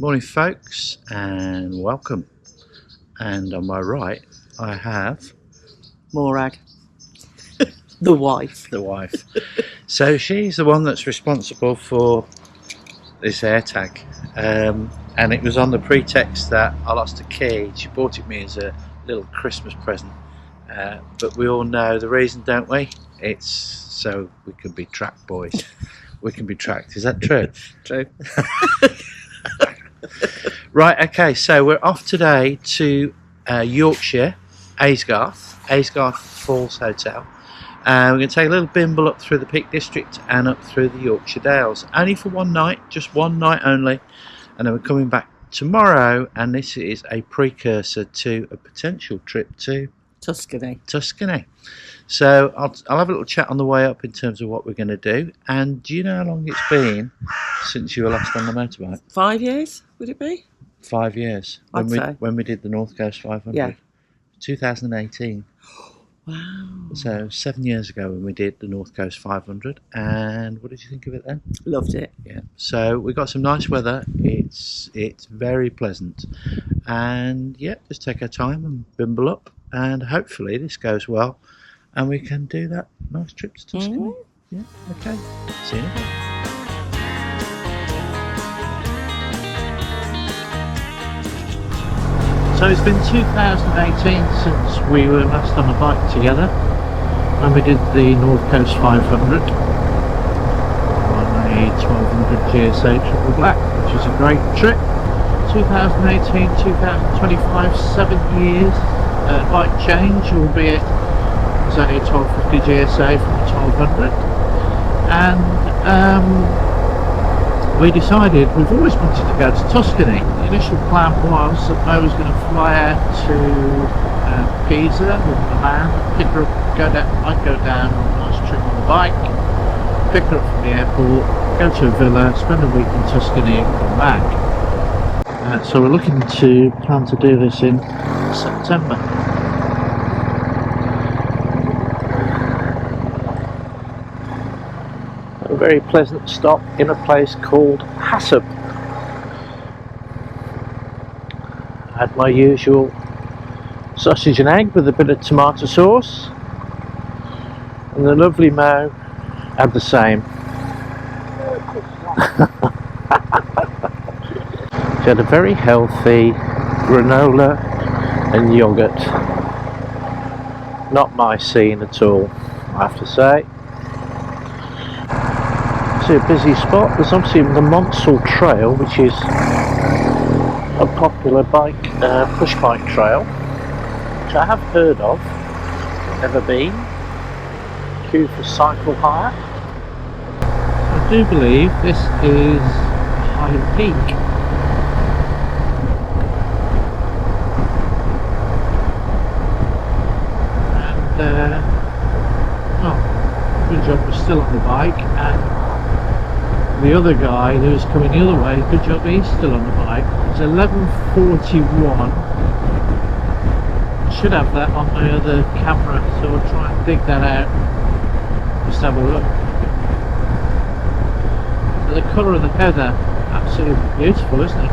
Morning folks, and welcome. And on my right I have Morag, the wife. the wife. So she's the one that's responsible for this AirTag, and it was on the pretext that I lost a key. She bought it me as a little Christmas present, but we all know the reason, don't we? It's so we can be tracked, boys. We can be tracked. Is that true? True. Right, okay, so we're off today to Yorkshire, Aysgarth Falls Hotel. We're going to take a little bimble up through the Peak District and up through the Yorkshire Dales, only for one night, just one night only, and then we're coming back tomorrow, and this is a precursor to a potential trip to Tuscany. So I'll have a little chat on the way up in terms of what we're going to do. And do you know how long it's been since you were last on the motorbike? 5 years, would it be? 5 years. I'd say. When we did the North Coast 500. Yeah. 2018. Wow. So 7 years ago when we did the North Coast 500. And what did you think of it then? Loved it. Yeah. So we got some nice weather. It's very pleasant. And yeah, just take our time and bimble up. And hopefully this goes well. And we can do that nice trip to Tuscany. Yeah, okay. See you in a bit. So it's been 2018 since we were last on a bike together. And we did the North Coast 500 on a 1200 GSA triple black, which is a great trip. 2018, 2025, 7 years. Bike change, albeit it's only a 1250 GSA from the 1200, and we decided we've always wanted to go to Tuscany. The initial plan was that I was going to fly out to Pisa with Milan, pick her up, I'd go down on a nice trip on the bike, pick her up from the airport, go to a villa, spend a week in Tuscany and come back. So we're looking to plan to do this in September. A very pleasant stop in a place called Hassop. I had my usual sausage and egg with a bit of tomato sauce, and the lovely Mo had the same. She had a very healthy granola and yoghurt. Not my scene at all, I have to say. A busy spot. There's obviously the Monsell Trail, which is a popular bike push bike trail, which I have heard of, never been. Queue for cycle hire. I do believe this is High Peak. And well, good job we're still on the bike, and the other guy who's coming the other way, good job he's still on the bike. It's 11:41. I should have that on my other camera, so I'll try and dig that out. Just have a look. But the colour of the heather, absolutely beautiful, isn't it?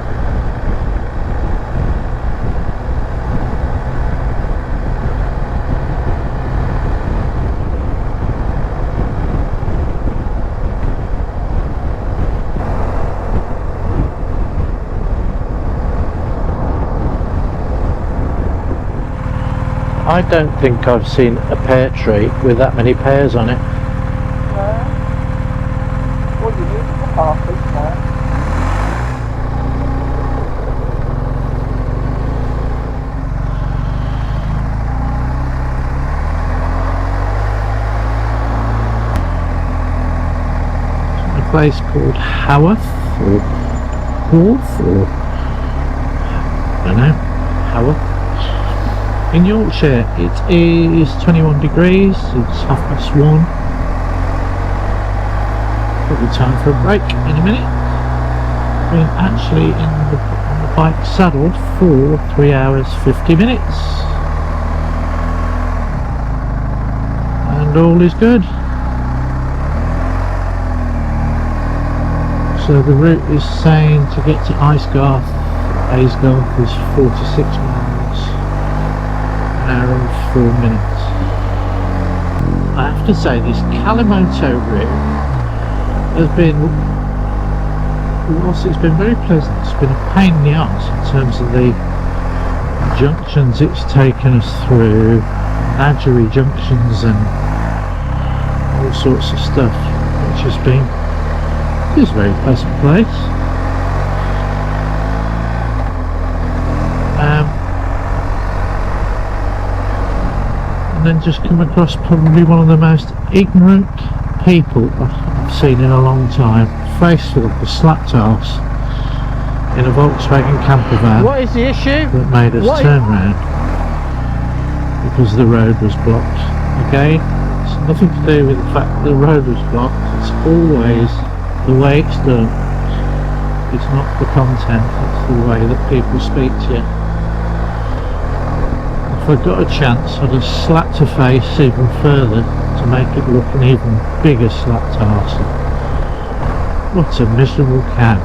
I don't think I've seen a pear tree with that many pears on it. Well, you need the half is there. A place called Haworth, or Horth, or I don't know, Haworth. In Yorkshire it is 21 degrees, it's 1:30. Probably time for a break in a minute. We're actually on the bike saddled for 3 hours 50 minutes. And all is good. So the route is saying to get to Aysgarth is 46 miles, an hour and 4 minutes. I have to say this Kalimoto route has been, whilst it's been very pleasant, it's been a pain in the arse in terms of the junctions it's taken us through, Nadgery junctions and all sorts of stuff, which has been, it's a very pleasant place. And then just come across probably one of the most ignorant people I've seen in a long time, faced with like a slapped arse in a Volkswagen camper van. What is the issue? That made us turn round because the road was blocked. Again, it's nothing to do with the fact that the road was blocked, it's always the way it's done. It's not the content, it's the way that people speak to you. If I got a chance, I'd have slapped her face even further to make it look an even bigger slapped arse. What a miserable cow.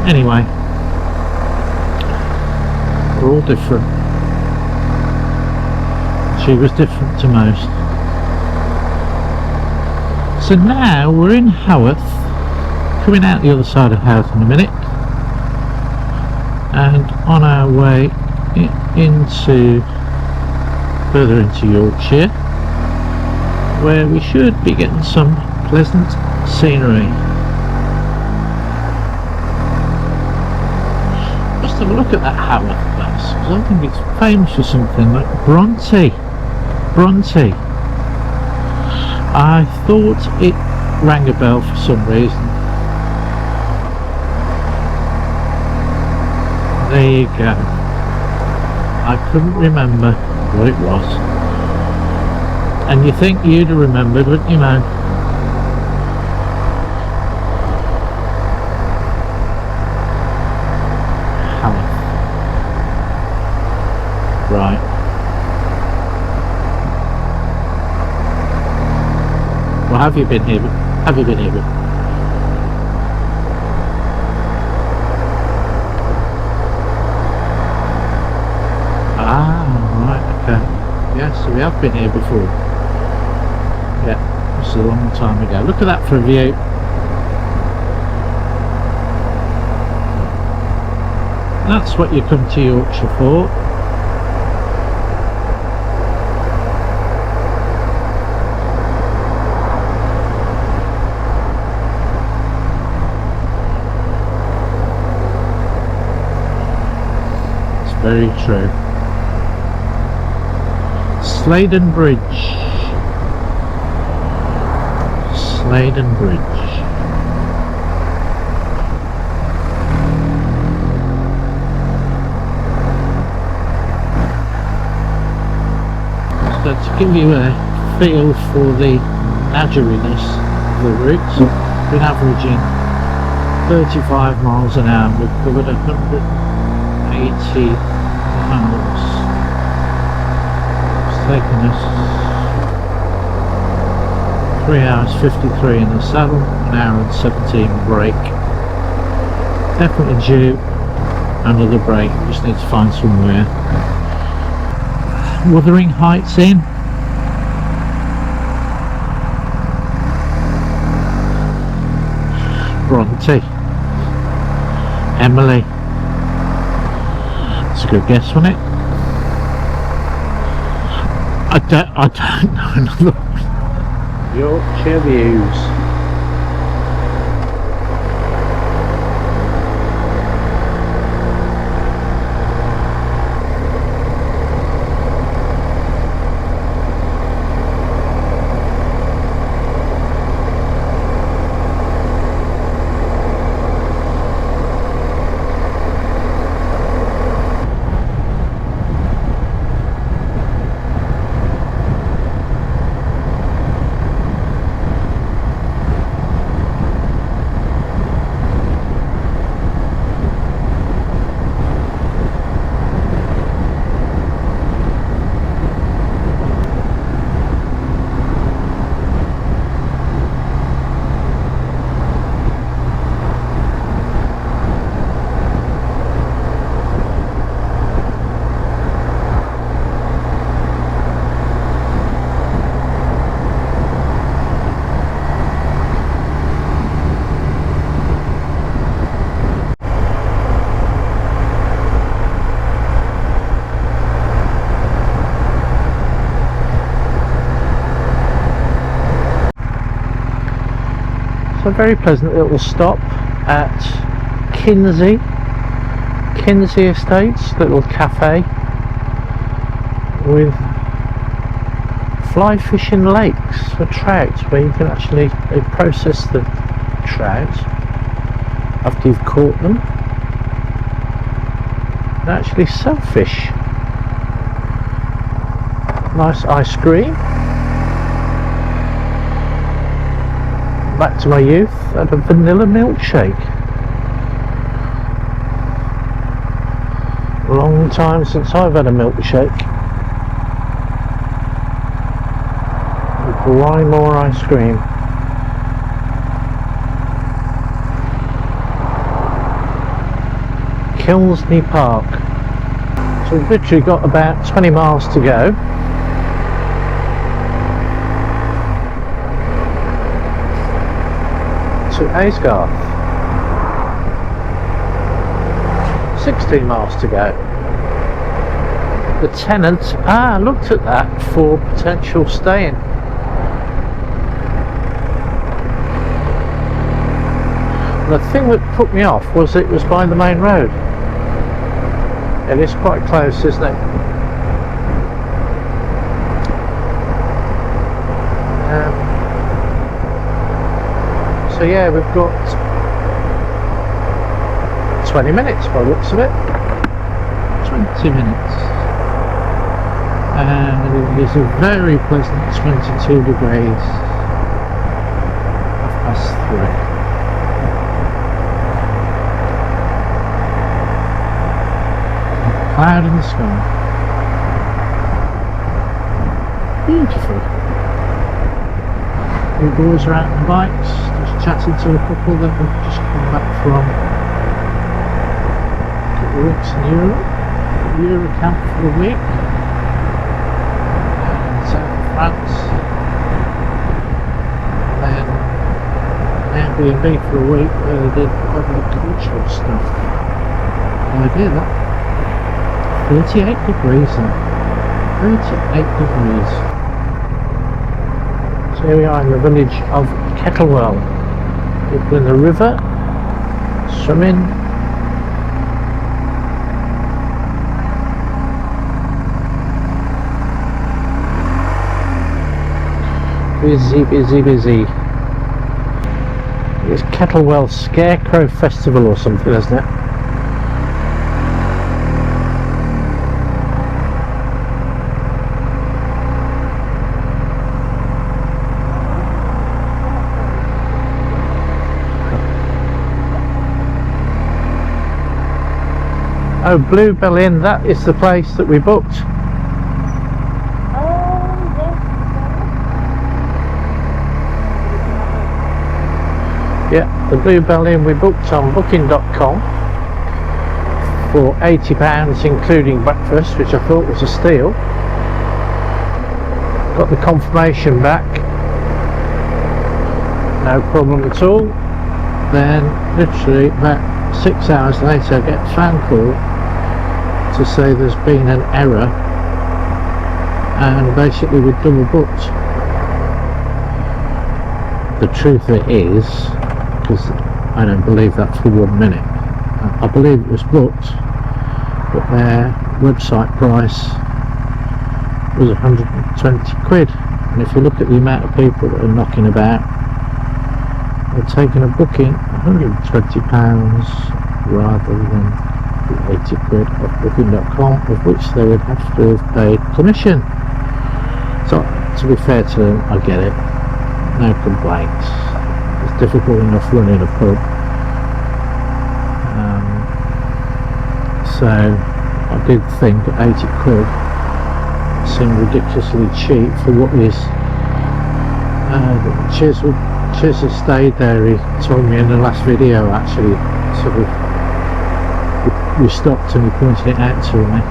Anyway, we're all different. She was different to most. So now we're in Haworth, coming out the other side of Haworth in a minute, and on our way further into Yorkshire, where we should be getting some pleasant scenery. Just have a look at that Haworth place, because I think it's famous for something like Bronte. I thought it rang a bell for some reason. There you go. I couldn't remember what it was. And you think you'd have remembered, wouldn't you, man? Haworth. Right. Well, have you been here? Have you been here? Right, okay. Yes, we have been here before. Yeah, this is a long time ago. Look at that for a view. That's what you come to Yorkshire for. Very true. Sladen Bridge. Sladen Bridge. So to give you a feel for the nadgeriness of the route, we've been averaging 35 miles an hour. We've covered 180 miles. It's taken us 3 hours 53 in the saddle, 1 hour and 17 break. Definitely due another break, just need to find somewhere. Wuthering Heights in. Bronte. Emily. That's a good guess, wasn't it? I don't know another one. Yorkshire Views. So a very pleasant little stop at Kinsey Estates, little cafe with fly fishing lakes for trout, where you can actually process the trout after you've caught them and actually sell fish. Nice ice cream. Back to my youth, had a vanilla milkshake. Long time since I've had a milkshake. With more ice cream. Kilsney Park. So we've literally got about 20 miles to go. To Aysgarth. 16 miles to go. The tenant, I looked at that for potential staying. The thing that put me off was it was by the main road. It is quite close, isn't it? So yeah, we've got 20 minutes by the looks of it. 20 minutes. And it is a very pleasant 22 degrees. 3:30. Cloud in the sky. Beautiful. The boys are out on the bikes, just chatting to a couple that have just come back from a couple of weeks in Europe camp for a week in south of France, and then Airbnb for a week where they did quite a lot of cultural stuff. No idea that. 38 degrees now. 38 degrees. So here we are in the village of Kettlewell. People in the river, swimming. Busy, busy, busy. It's Kettlewell Scarecrow Festival or something, isn't it? Oh, Bluebell Inn, that is the place that we booked. Yeah, the Bluebell Inn we booked on booking.com for £80 including breakfast, which I thought was a steal. Got the confirmation back, no problem at all. Then literally about 6 hours later I get a phone call to say there's been an error and basically we're double booked. The truth it is, because I don't believe that for 1 minute, I believe it was booked, but their website price was 120 quid, and if you look at the amount of people that are knocking about, they're taking a booking £120 rather than the 80 quid of booking.com, of which they would have to have paid commission. So to be fair to them, I get it, no complaints. It's difficult enough running a pub, so I did think 80 quid seemed ridiculously cheap for what is. Cheers has stayed there, he told me in the last video actually, sort of we stopped and he pointed it out to me,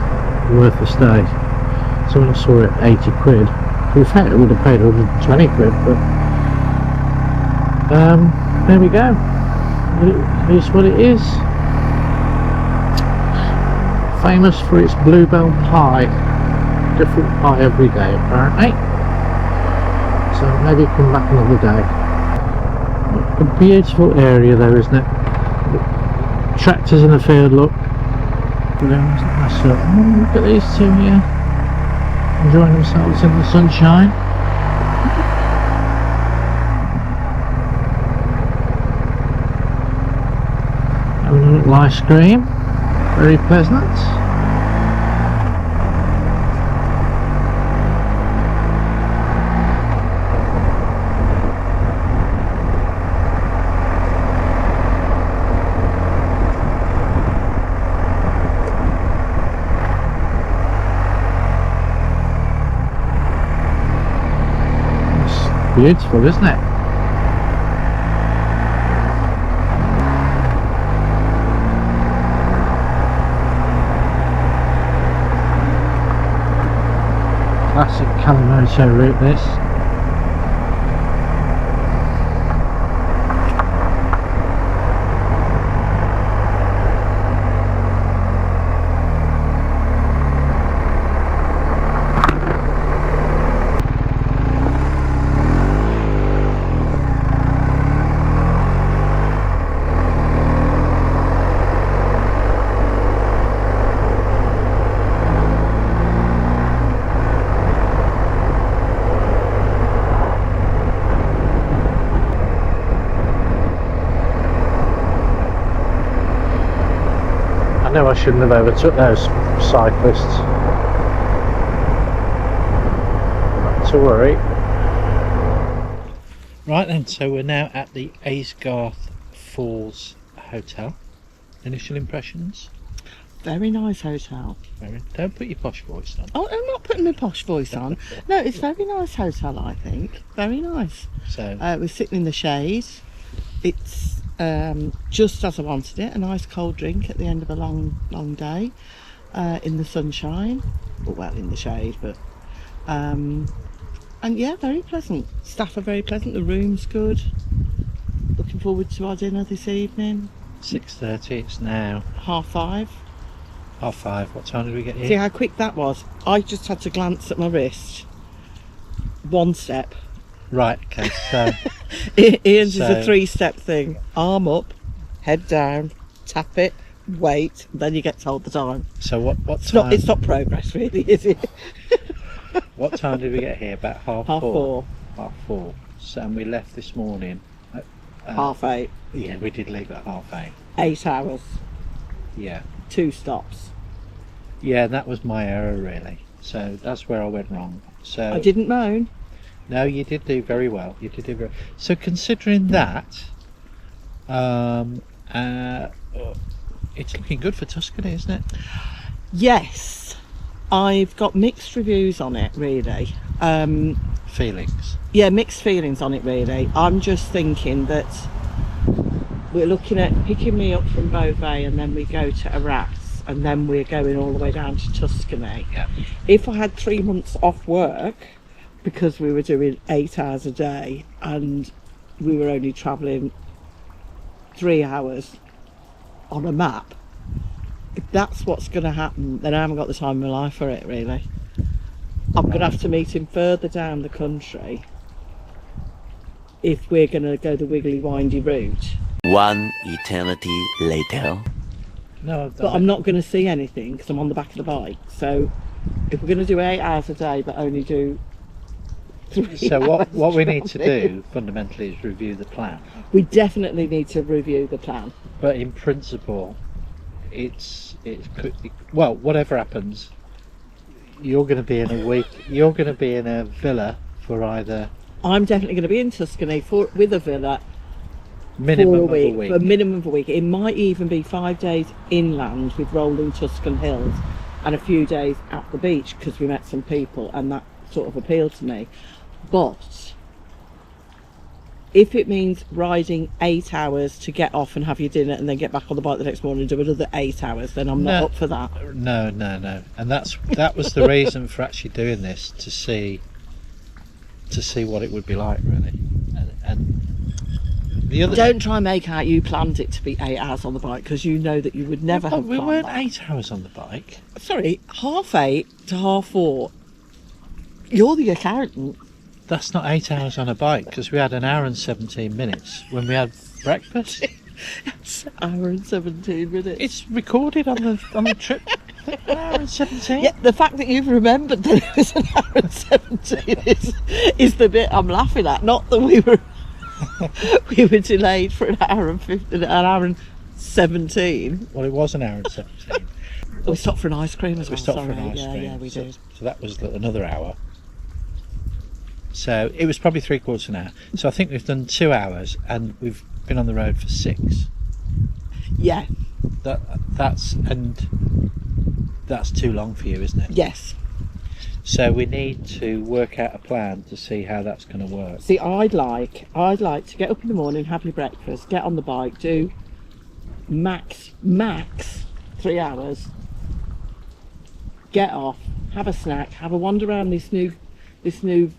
worth a stay. So when I saw it at 80 quid, in fact I would have paid 120 quid, but there we go, it is what it is. Famous for its bluebell pie, different pie every day apparently, so maybe come back another day. A beautiful area though, isn't it? Tractors in the field, look. Nice look. Oh, look at these two here, enjoying themselves in the sunshine. Having a little ice cream, very pleasant. Beautiful, isn't it? Classic Kalimoto route, this. I know I shouldn't have overtook those cyclists. Not to worry. Right then, so we're now at the Aysgarth Falls Hotel. Initial impressions? Very nice hotel. Don't put your posh voice on. Oh, I'm not putting my posh voice on. No, it's a very nice hotel, I think. Very nice. So we're sitting in the shade. It's just as I wanted it. A nice cold drink at the end of a long day in the sunshine. Well, in the shade, but and yeah, very pleasant. Staff are very pleasant. The room's good. Looking forward to our dinner this evening. 6:30. It's now 5:30. 5:30. What time did we get here? See how quick that was? I just had to glance at my wrist. One step. Right. Okay. So Ian's is a 3-step thing. Arm up, head down, tap it, wait, then you get told the time. so what time? It's not progress, really, is it? What time did we get here? About half 4:30. 4:30. So and we left this morning at 8:30. Yeah, we did leave at 8:30. 8 hours. Yeah. 2 stops. Yeah, that was my error really. So that's where I went wrong. So I didn't moan. No, you did do very well. You did do very. So considering that, it's looking good for Tuscany, isn't it? Yes. I've got mixed reviews on it, really. Feelings. Yeah, mixed feelings on it, really. I'm just thinking that we're looking at picking me up from Beauvais and then we go to Arras and then we're going all the way down to Tuscany. Yeah. If I had 3 months off work, because we were doing 8 hours a day and we were only travelling 3 hours on a map, if that's what's going to happen, then I haven't got the time of my life for it, really. I'm going to have to meet him further down the country if we're going to go the wiggly windy route. One eternity later. No, But I'm not going to see anything because I'm on the back of the bike. So if we're going to do 8 hours a day but only do 3 So hours what we need to travelling, do fundamentally is review the plan. we definitely need to review the plan. But in principle, it's well, whatever happens, you're going to be in a week. You're going to be in a villa for either I'm definitely going to be in Tuscany with a villa minimum for a of week, a week. for a minimum of a week. It might even be 5 days inland with rolling Tuscan hills and a few days at the beach because we met some people and that sort of appealed to me. But if it means riding 8 hours to get off and have your dinner and then get back on the bike the next morning and do another 8 hours, then I'm not up for that. No. And that was the reason for actually doing this, to see what it would be like, really. And the other. Don't try and make out you planned it to be 8 hours on the bike because you know that you would never have We planned weren't that. 8 hours on the bike. Sorry, 8:30 to 4:30. You're the accountant. That's not 8 hours on a bike, because we had an hour and 17 minutes when we had breakfast. It's an hour and 17 minutes. It's recorded on the trip. An hour and 17. Yeah, the fact that you've remembered that it was an hour and 17 is the bit I'm laughing at. Not that we were delayed for an hour and 17. Well, it was an hour and 17. We stopped for an ice cream as well. We stopped for an sorry. ice cream. Yeah, we did. So that was another hour. So it was probably 3/4 an hour. So I think we've done 2 hours and we've been on the road for 6. Yeah. That's too long for you, isn't it? Yes. So we need to work out a plan to see how that's going to work. See, I'd like to get up in the morning, have your breakfast, get on the bike, do max 3 hours, get off, have a snack, have a wander around this new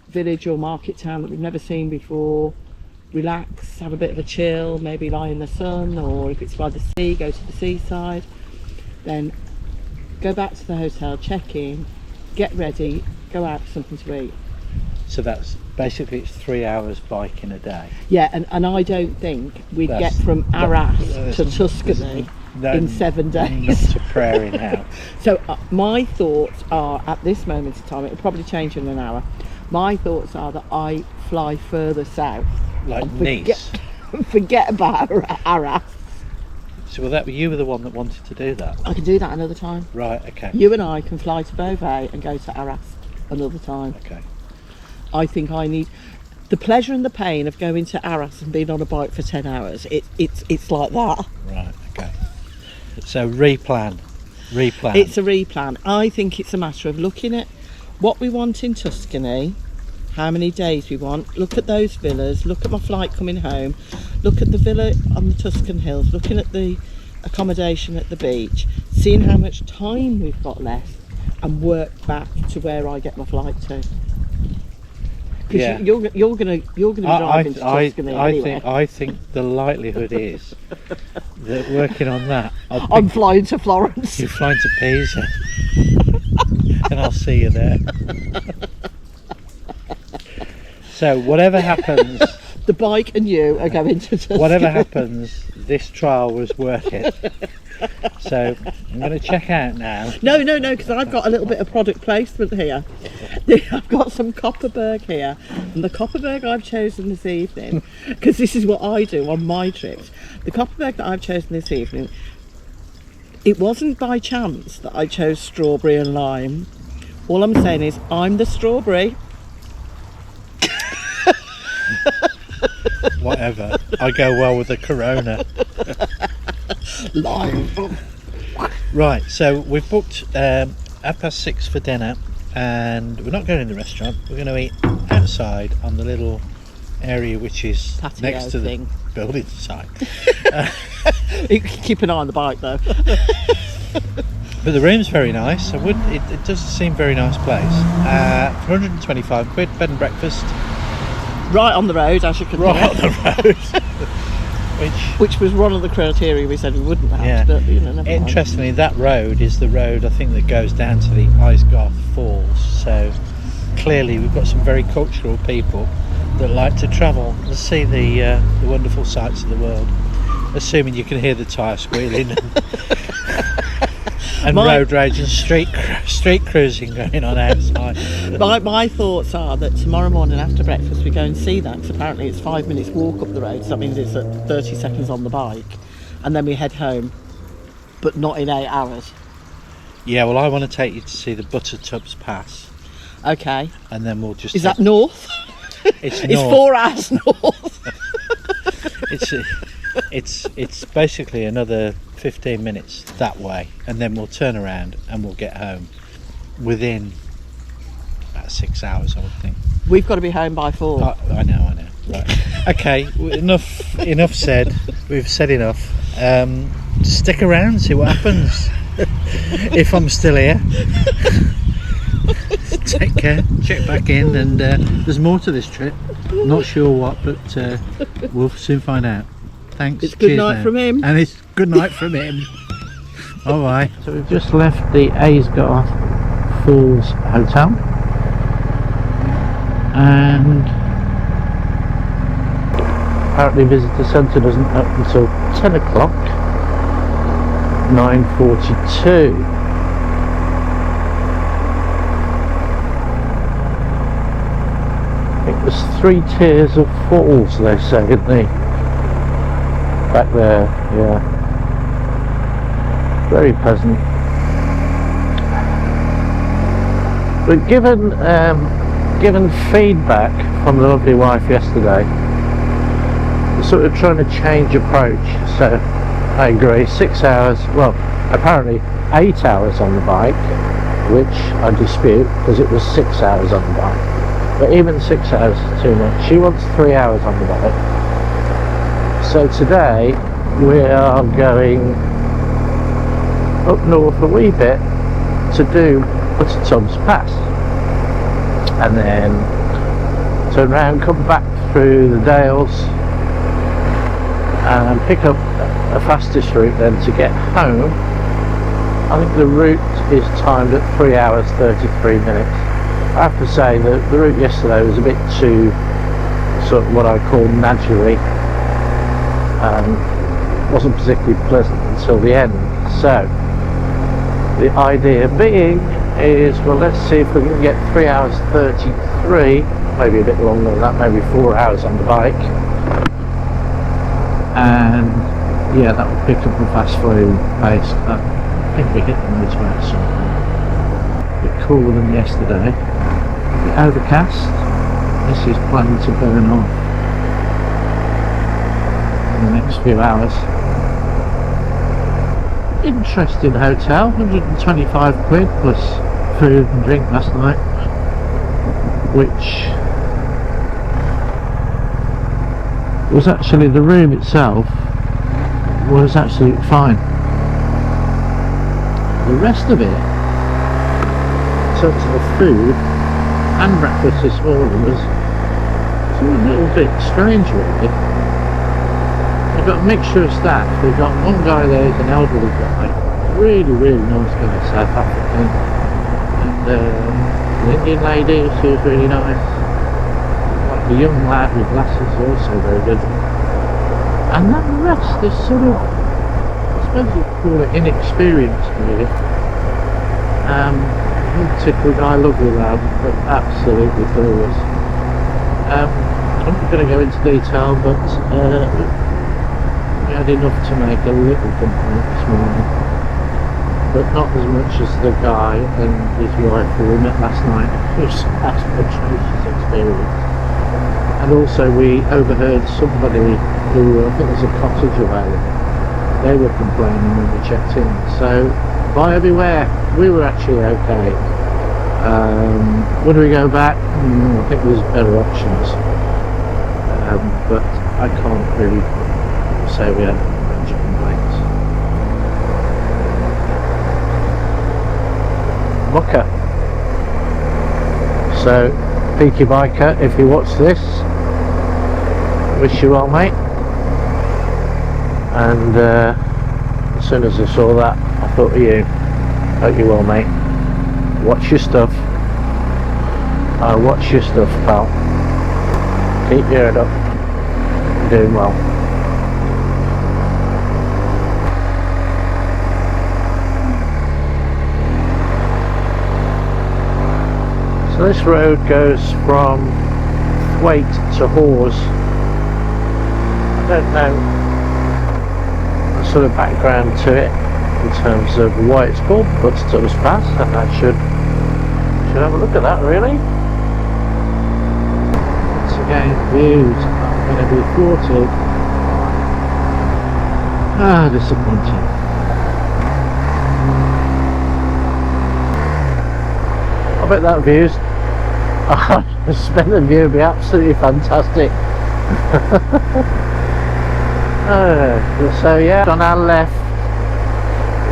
village or market town that we've never seen before, relax, have a bit of a chill, maybe lie in the sun, or if it's by the sea, go to the seaside, then go back to the hotel, check in, get ready, go out for something to eat. So that's basically, it's 3 hours biking a day. Yeah, and I don't think we'd get from Arras to Tuscany in 7 days. Not to Prairie now. So my thoughts are, at this moment in time, it'll probably change in an hour, my thoughts are that I fly further south. Like and Nice. Forget about Arras. So you were the one that wanted to do that? I can do that another time. Right, okay. You and I can fly to Beauvais and go to Arras another time. Okay. I think I need the pleasure and the pain of going to Arras and being on a bike for 10 hours. It's like that. Right, okay. So replan. It's a replan. I think it's a matter of looking at what we want in Tuscany, how many days we want, look at those villas, look at my flight coming home, look at the villa on the Tuscan hills, looking at the accommodation at the beach, seeing how much time we've got left, and work back to where I get my flight to. Because Yeah. you're gonna drive into Tuscany anyway. I think the likelihood is that working on that, I'm flying to Florence. you're flying to Pisa, and I'll see you there. So whatever happens, The bike and you are going to Tuscany. whatever happens, this trial was worth it. So I'm going to check out now. No, because I've got a little bit of product placement here. I've got some Copperberg here, and the Copperberg I've chosen this evening, because this is what I do on my trips. The Copperberg that I've chosen this evening, it wasn't by chance that I chose strawberry and lime. All I'm saying is I'm the strawberry. Whatever. I go well with the Corona. Lime. Right, so we've booked 6:30 for dinner, and we're not going in the restaurant. We're going to eat outside on the little area which is Patio next to thing. the building site. Keep an eye on the bike though. But the room's very nice. It does seem a very nice place. For 125 quid, bed and breakfast. Right on the road, as you can Right hear. on the road. Which was one of the criteria we said we wouldn't have. Yeah. But, never mind. Interestingly, that road is the road I think that goes down to the Isgarth Falls. So clearly we've got some very cultural people that like to travel and see the wonderful sights of the world. Assuming you can hear the tyre squealing and road rage and street cruising going on outside. My thoughts are that tomorrow morning after breakfast we go and see that, because apparently it's 5 minutes walk up the road, so that means it's at 30 seconds on the bike, and then we head home, but not in 8 hours. Yeah, well, I want to take you to see the Buttertubs Pass, Okay. and then we'll just. Is that north? It's It's north. 4 hours north. It's basically another 15 minutes that way, and then we'll turn around and we'll get home within about 6 hours, I would think. We've got to be home by 4. I know. Right. Okay, enough said. We've said enough. Stick around, see what happens. If I'm still here. Take care, check back in, and there's more to this trip. Not sure what, but we'll soon find out. Thanks. It's good Cheers night now. from him. And it's good night from him. Bye bye. So we've just left the Isgarth Falls Hotel, and apparently visitor centre doesn't open until 10 o'clock, 9:42. I think there's 3 tiers of falls, they say, isn't they? Back there, yeah. Very pleasant. But given feedback from the lovely wife yesterday, sort of trying to change approach. So I agree, 6 hours, well apparently 8 hours on the bike, which I dispute because it was 6 hours on the bike, but even 6 hours is too much. She wants 3 hours on the bike. So today we are going up north a wee bit to do Buttertubs Pass, and then turn around, come back through the Dales and pick up a fastest route then to get home. I think the route is timed at 3 hours 33 minutes. I have to say that the route yesterday was a bit too sort of what I call nadgery, wasn't particularly pleasant until the end. So the idea being is, well, let's see if we can get 3 hours 33, maybe a bit longer than that, maybe 4 hours on the bike, and yeah, that will pick up a fast flow pace. I think we hit the motorway at some point. A bit cooler than yesterday, a bit overcast. This is planned to burn off in the next few hours. Interesting hotel, 125 quid plus food and drink last night, which was actually, the room itself was absolutely fine. The rest of it, in terms of the food and breakfast this morning, was a little bit strange really. They've got a mixture of staff. They've got one guy there who's an elderly guy, really nice guy, South African, and an Indian lady, she was really nice. Like the young lad with glasses, also very good. And then the rest is sort of, I suppose you'd call it inexperienced really. Typical guy, lovely lad, but absolutely clueless. I'm not going to go into detail, but we had enough to make a little complaint this morning, but not as much as the guy and his wife who we met last night, who's had an atrocious experience. And also we overheard somebody who, I think there's a cottage away, they were complaining when we checked in. So buyer beware, we were actually okay. Would we go back? I think there's better options, but I can't really say we had a bunch of complaints. Mucker. So, Peaky Biker, if you watch this, wish you well, mate. And as soon as I saw that, I thought of you. Hope you well, mate. Watch your stuff. Watch your stuff, pal. Keep your head up. You're doing well. So this road goes from Thwaite to Hawes. I don't know the sort of background to it in terms of why it's called Buttertubs Pass, and I should have a look at that really. Once again, views are going to be thwarted. Disappointing. I bet that view's I spent the view would be absolutely fantastic. So yeah, on our left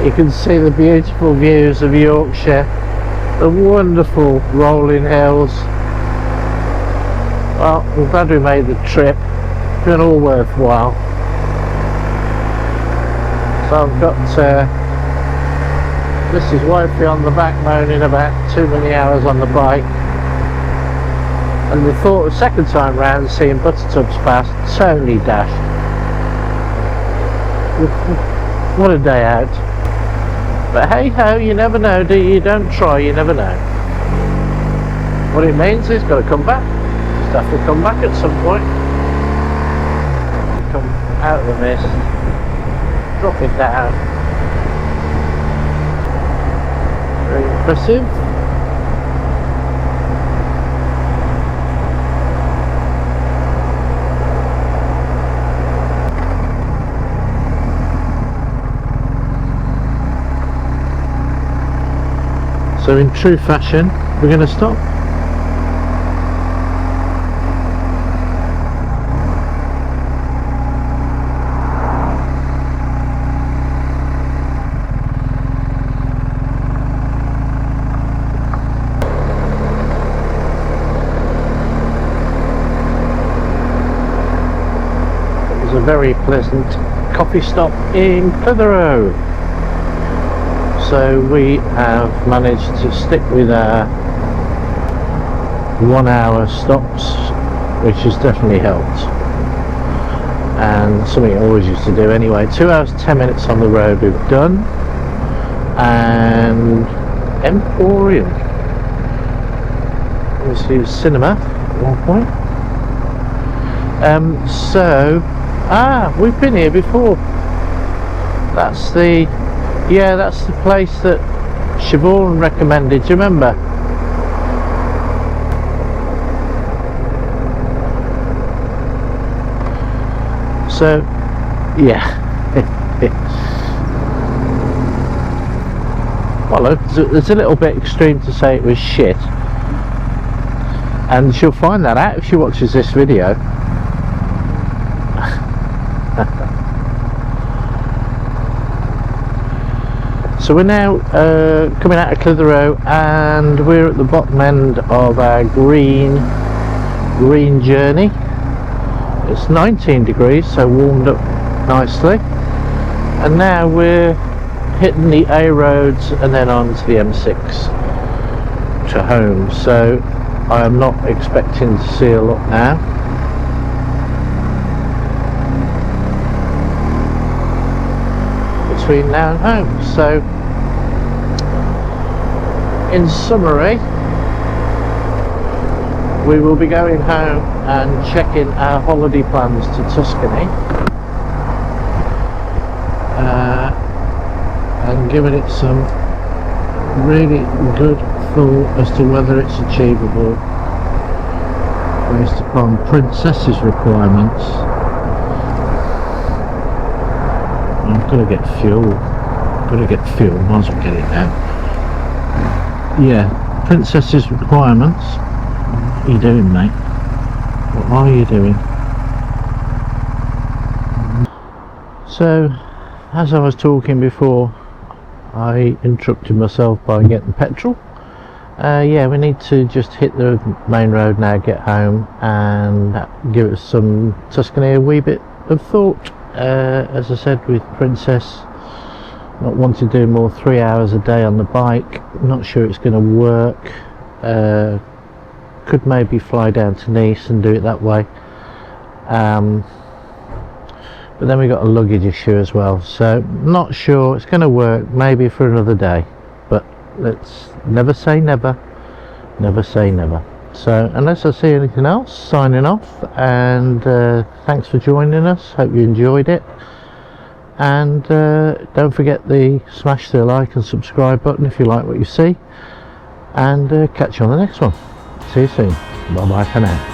you can see the beautiful views of Yorkshire, the wonderful rolling hills. Well, I'm glad we made the trip, it's been all worthwhile. So I've got Mrs. Wifey on the back moaning about too many hours on the bike, And the thought of second time round seeing Buttertubs past, totally dashed. What a day out. But hey ho, you never know, do you? You don't try, you never know. What it means is got to come back. Just have to come back at some point. Come out of the mist, drop it down. Very impressive. So in true fashion, we're going to stop. It was a very pleasant coffee stop in Clitheroe. So we have managed to stick with our 1 hour stops, which has definitely helped, and something I always used to do anyway. 2 hours 10 minutes on the road we've done, and Emporium. This is cinema at one point. We've been here before. That's the place that Siobhan recommended, do you remember? So, yeah. Well, it's a little bit extreme to say it was shit. And she'll find that out if she watches this video. So we're now coming out of Clitheroe, and we're at the bottom end of our green journey. It's 19 degrees, so warmed up nicely, and now we're hitting the A roads and then on to the M6 to home. So I am not expecting to see a lot now. Between now and home. So in summary, we will be going home and checking our holiday plans to Tuscany, and giving it some really good thought as to whether it's achievable based upon Princess's requirements. I've got to get fuel. Might as well get it now. Yeah, Princess's requirements. What are you doing, mate? What are you doing? So, as I was talking before, I interrupted myself by getting petrol. Yeah, we need to just hit the main road now, get home, and give it some Tuscany a wee bit of thought. As I said, with Princess not wanting to do more 3 hours a day on the bike, not sure it's going to work. Could maybe fly down to Nice and do it that way, but then we got a luggage issue as well, so not sure it's going to work. Maybe for another day, but let's never say never. So unless I see anything else, signing off, and thanks for joining us. Hope you enjoyed it, and don't forget to smash the like and subscribe button if you like what you see, and catch you on the next one. See you soon. Bye bye for now.